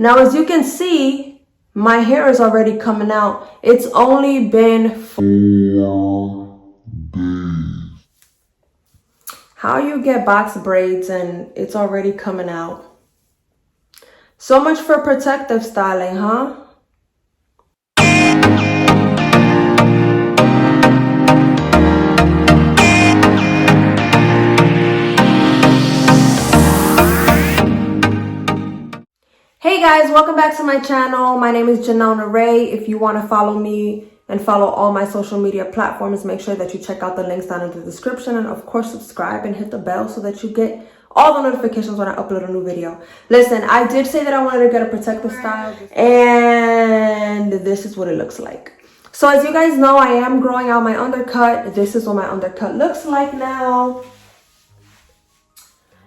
Now, as you can see, my hair is already coming out. It's only been 4 days. How you get box braids and it's already coming out? So much for protective styling, huh? Hey guys, welcome back to my channel. My name is Janona Ray. If you want to follow me and follow all my social media platforms, make sure that you check out the links down in the description, and of course subscribe and hit the bell so that you get all the notifications when I upload a new video. Listen, I did say that I wanted to get a protective style, and this is what it looks like. So as you guys know, I am growing out my undercut. This is what my undercut looks like now.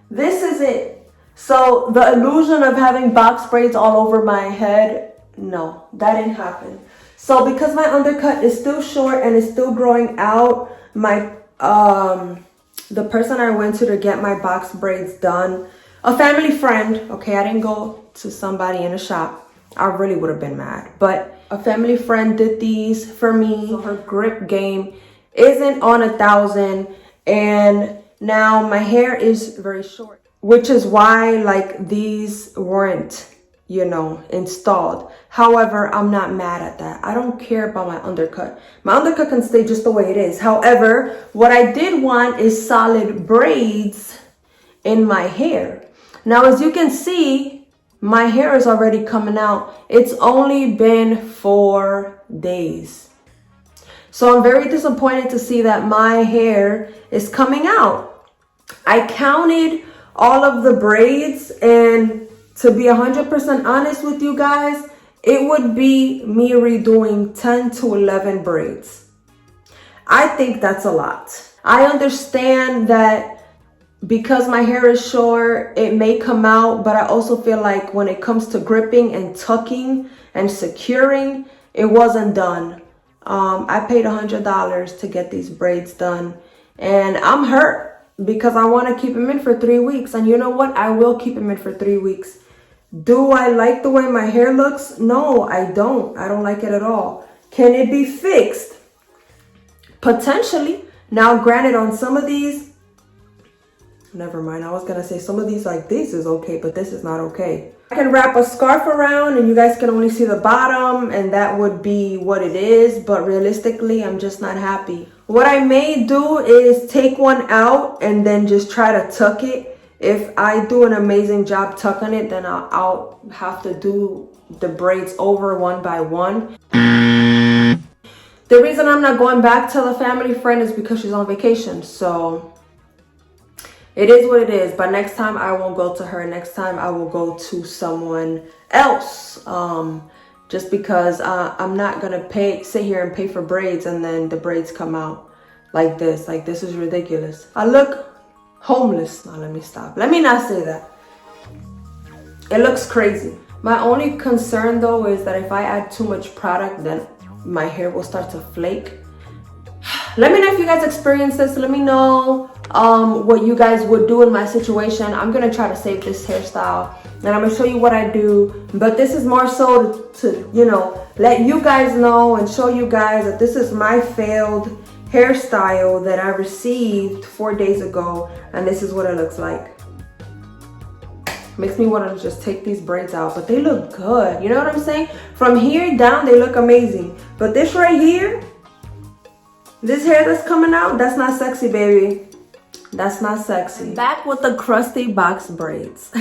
This is it. So the illusion of having box braids all over my head, no, that didn't happen. So because my undercut is still short and it's still growing out, my the person I went to get my box braids done, a family friend, okay, I didn't go to somebody in a shop. I really would have been mad, but a family friend did these for me. So her grip game isn't on 1,000, and now my hair is very short, which is why like these weren't, you know, installed. However, I'm not mad at that. I don't care about my undercut. My undercut can stay just the way it is. However, what I did want is solid braids in my hair. Now, as you can see, my hair is already coming out. It's only been 4 days. So I'm very disappointed to see that my hair is coming out. I counted all of the braids, and to be 100% honest with you guys, it would be me redoing 10 to 11 braids. I think that's a lot. I understand that because my hair is short, it may come out, but I also feel like when it comes to gripping and tucking and securing, it wasn't done. I paid $100 to get these braids done, and I'm hurt because I want to keep them in for 3 weeks. And you know what? I will keep them in for 3 weeks. Do I like the way my hair looks? No, I don't. I don't like it at all. Can it be fixed? Potentially. Now, granted, on some of these, never mind. I was going to say some of these like this is okay, but this is not okay. I can wrap a scarf around and you guys can only see the bottom, and that would be what it is. But realistically, I'm just not happy. What I may do is take one out and then just try to tuck it. If I do an amazing job tucking it, then I'll have to do the braids over one by one. The reason I'm not going back to the family friend is because she's on vacation. So it is what it is. But next time I won't go to her. Next time I will go to someone else. Just because I'm not going to sit here and pay for braids and then the braids come out like this. Like, this is ridiculous. I look homeless. Now, let me stop. Let me not say that. It looks crazy. My only concern, though, is that if I add too much product, then my hair will start to flake. Let me know if you guys experience this. Let me know what you guys would do in my situation. I'm going to try to save this hairstyle, and I'm going to show you what I do. But this is more so to, you know, let you guys know and show you guys that this is my failed hairstyle that I received 4 days ago, and this is what it looks like. Makes me want to just take these braids out, but they look good. You know what I'm saying? From here down, they look amazing. But this right here, this hair that's coming out, that's not sexy, baby. That's not sexy. Back with the crusty box braids.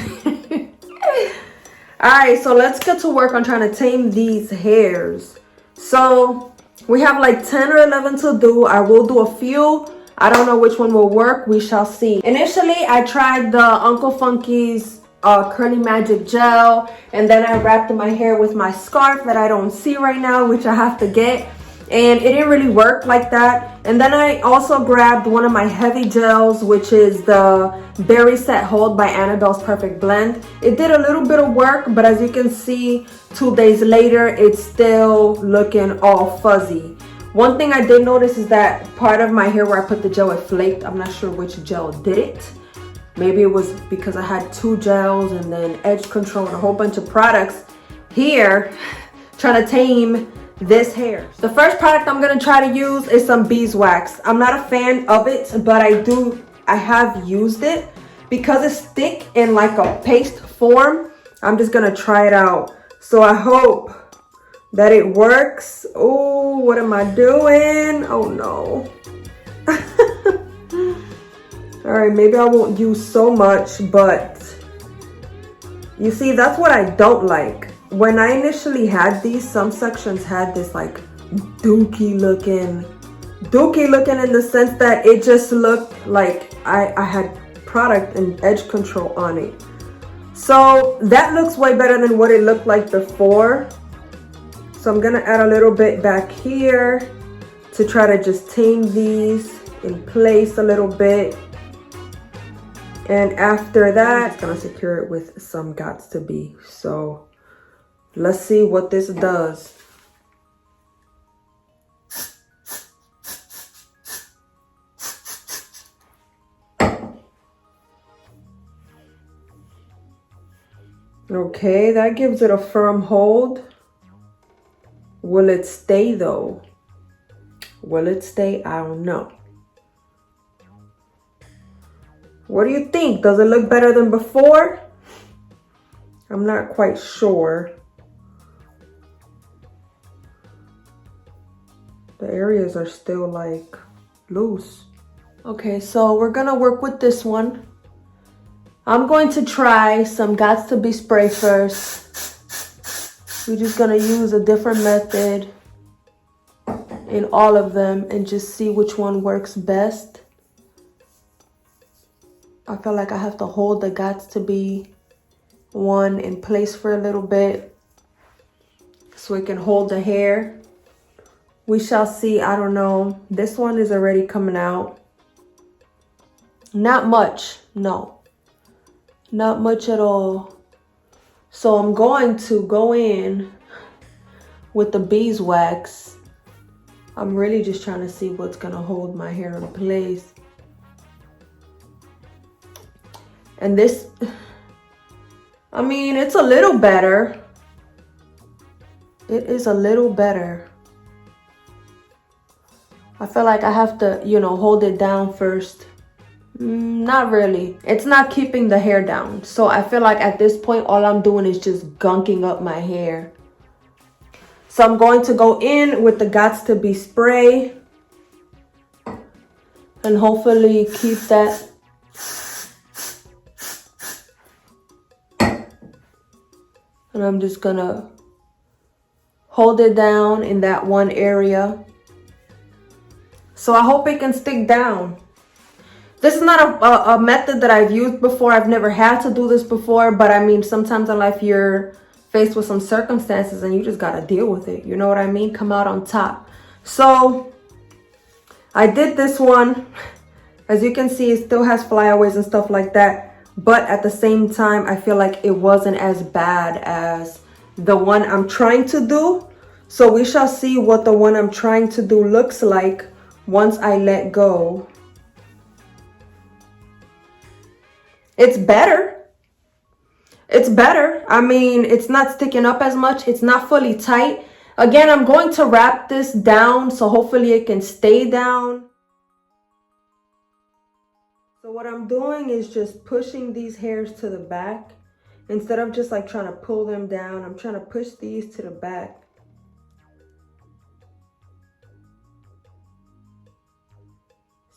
All right, so let's get to work on trying to tame these hairs. So we have like 10 or 11 to do. I will do a few. I don't know which one will work. We shall see. Initially, I tried the Uncle Funky's Curly Magic Gel, and then I wrapped my hair with my scarf that I don't see right now, which I have to get. And it didn't really work like that. And then I also grabbed one of my heavy gels, which is the Berry Set Hold by Annabelle's Perfect Blend. It did a little bit of work, but as you can see, 2 days later, it's still looking all fuzzy. One thing I did notice is that part of my hair where I put the gel, it flaked. I'm not sure which gel did it. Maybe it was because I had 2 gels and then edge control and a whole bunch of products here trying to tame this hair. The first product I'm gonna try to use is some beeswax. I'm not a fan of it, but I have used it. Because it's thick in like a paste form, I'm just gonna try it out. So I hope that it works. Oh, what am I doing? Oh no. All right, maybe I won't use so much, but you see, that's what I don't like. When I initially had these, some sections had this like dookie looking in the sense that it just looked like I had product and edge control on it. So that looks way better than what it looked like before. So I'm gonna add a little bit back here to try to just tame these in place a little bit. And after that, I'm just gonna secure it with some Gots to Be. So let's see what this does. Okay, that gives it a firm hold. Will it stay though? Will it stay? I don't know. What do you think? Does it look better than before? I'm not quite sure. The areas are still like loose. Okay, so we're gonna work with this one. I'm going to try some Gots to Be spray first. We're just gonna use a different method in all of them and just see which one works best. I feel like I have to hold the Gots to Be one in place for a little bit so it can hold the hair. We shall see. I don't know. This one is already coming out. Not much, no. Not much at all. So I'm going to go in with the beeswax. I'm really just trying to see what's gonna hold my hair in place. And this, I mean, it's a little better. It is a little better. I feel like I have to, you know, hold it down first. Not really. It's not keeping the hair down. So I feel like at this point, all I'm doing is just gunking up my hair. So I'm going to go in with the Gots to Be spray and hopefully keep that. And I'm just gonna hold it down in that one area. So I hope it can stick down. This is not a method that I've used before. I've never had to do this before, but I mean, sometimes in life you're faced with some circumstances and you just gotta deal with it. You know what I mean? Come out on top. So I did this one. As you can see, it still has flyaways and stuff like that. But at the same time, I feel like it wasn't as bad as the one I'm trying to do. So we shall see what the one I'm trying to do looks like once I let go. It's better. It's better. I mean, it's not sticking up as much. It's not fully tight. Again, I'm going to wrap this down so hopefully it can stay down. So what I'm doing is just pushing these hairs to the back. Instead of just like trying to pull them down, I'm trying to push these to the back.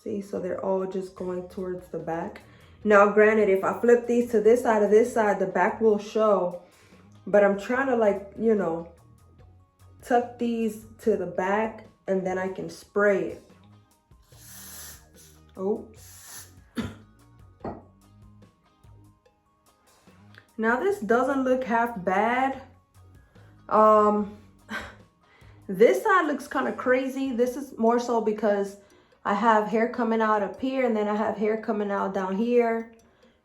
See, so they're all just going towards the back. Now, granted, if I flip these to this side or this side, the back will show. But I'm trying to, like, you know, tuck these to the back and then I can spray it. Oh. Now, this doesn't look half bad. This side looks kind of crazy. This is more so because I have hair coming out up here and then I have hair coming out down here.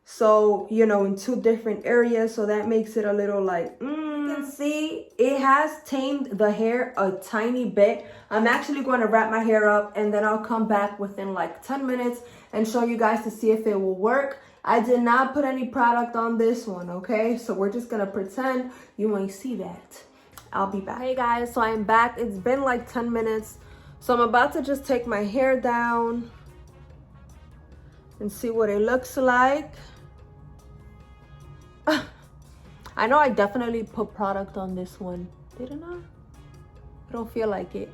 So, you know, in two different areas. So that makes it a little like, You can see it has tamed the hair a tiny bit. I'm actually going to wrap my hair up and then I'll come back within like 10 minutes and show you guys to see if it will work. I did not put any product on this one, okay? So we're just gonna pretend you ain't see that. I'll be back. Hey guys, so I'm back. It's been like 10 minutes. So I'm about to just take my hair down and see what it looks like. I know I definitely put product on this one. Didn't I? I don't feel like it.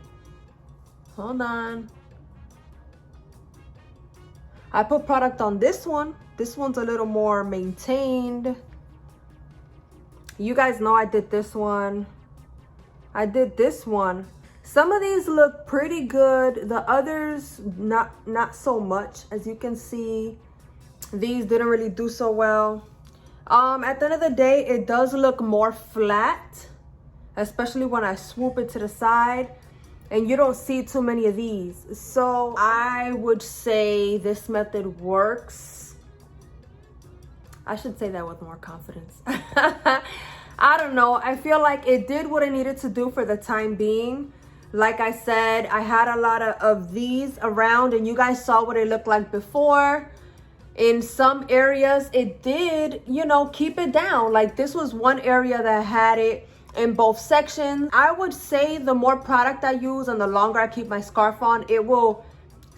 Hold on. I put product on this one. This one's a little more maintained. You guys know I did this one. I did this one. Some of these look pretty good. The others, not so much. As you can see, these didn't really do so well. At the end of the day, it does look more flat, especially when I swoop it to the side, and you don't see too many of these. So I would say this method works. I should say that with more confidence. I don't know. I feel like it did what it needed to do for the time being. Like I said, I had a lot of these around, and you guys saw what it looked like before. In some areas, it did, you know, keep it down. Like this was one area that had it in both sections. I would say the more product I use and the longer I keep my scarf on, it will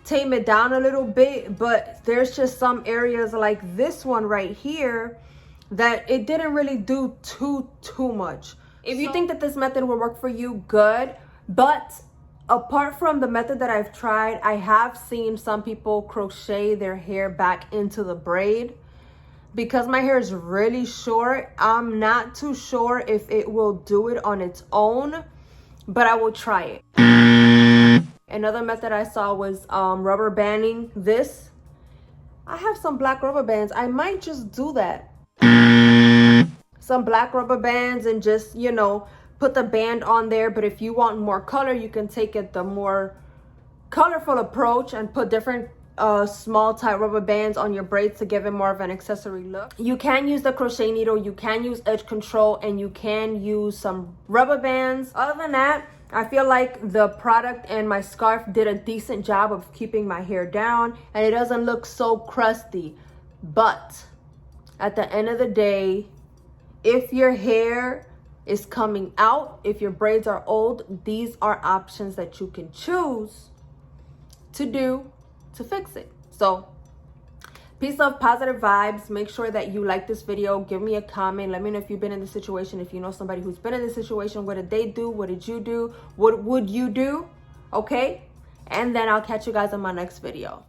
tame it down a little bit. But there's just some areas like this one right here that it didn't really do too much. If you think that this method will work for you, good. But apart from the method that I've tried, I have seen some people crochet their hair back into the braid. Because my hair is really short, I'm not too sure if it will do it on its own, but I will try it. Another method I saw was rubber banding this. I have some black rubber bands. I might just do that. Some black rubber bands and just, you know, put the band on there. But if you want more color, you can take it the more colorful approach and put different small tight rubber bands on your braids to give it more of an accessory look. You can use the crochet needle, you can use edge control, and you can use some rubber bands. Other than that, I feel like the product and my scarf did a decent job of keeping my hair down, and it doesn't look so crusty. But at the end of the day, if your hair is coming out, if your braids are old, these are options that you can choose to do to fix it. So peace of positive vibes. Make sure that you like this video. Give me a comment. Let me know if you've been in this situation. If you know somebody who's been in this situation, what did they do? What did you do? What would you do? Okay, and then I'll catch you guys on my next video.